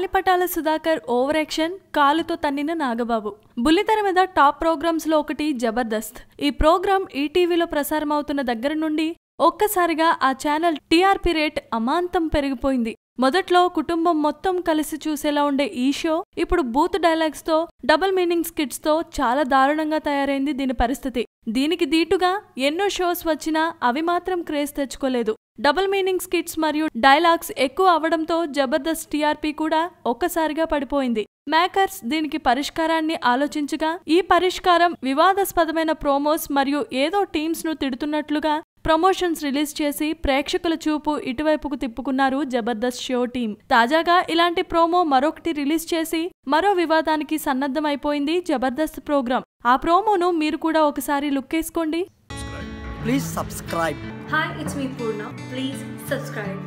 గాలిపటాల Sudhakar over action, కాలుతో తన్నిన నాగబాబు. బుల్లితెర మీద టాప్ ప్రోగ్రామ్స్ లో ఒకటి జబర్దస్త్. ఈ ప్రోగ్రాం ఈటీవీలో ప్రసారం అవుతున్న దగ్గర నుండి ఒక్కసారిగా ఆ ఛానల్ టీఆర్పీ రేట్ అమాంతం పెరిగిపోయింది. మొదట్లో కుటుంబం మొత్తం కలిసి చూసేలా ఉండే ఈ షో ఇప్పుడు బూత్ డైలాగ్స్ తో, డబుల్ మీనింగ్ స్కిట్స్ తో చాలా దారుణంగా తయారైంది దీని పరిస్థితి. దీనికి దీటుగా ఎన్నో షోస్ వచ్చినా అవి మాత్రం క్రేజ్ తెచ్చుకోలేదు. డబుల్ మీనింగ్ స్కిట్స్ మరియు డైలాగ్స్ ఎక్కువ అవడంతో జబర్దస్త్ టీఆర్పీ కూడా ఒక్కసారిగా పడిపోయింది. మేకర్స్ దీనికి పరిష్కారాన్ని ఆలోచించగా ఈ పరిష్కారం వివాదాస్పదమైన ప్రోమోస్ మరియు ఏదో టీమ్స్ ను తిడుతున్నట్లుగా ప్రమోషన్స్ రిలీజ్ చేసి ప్రేక్షకుల చూపు ఇటువైపుకు తిప్పుకున్నారు జబర్దస్త్ షో టీం. తాజాగా ఇలాంటి ప్రోమో మరొకటి రిలీజ్ చేసి మరో వివాదానికి సన్నద్ధమైపోయింది జబర్దస్త్ ప్రోగ్రాం. ఆ ప్రోమోను మీరు కూడా ఒకసారి లుక్ వేసుకోండి. Please subscribe. Hi, it's me Purna. Please subscribe.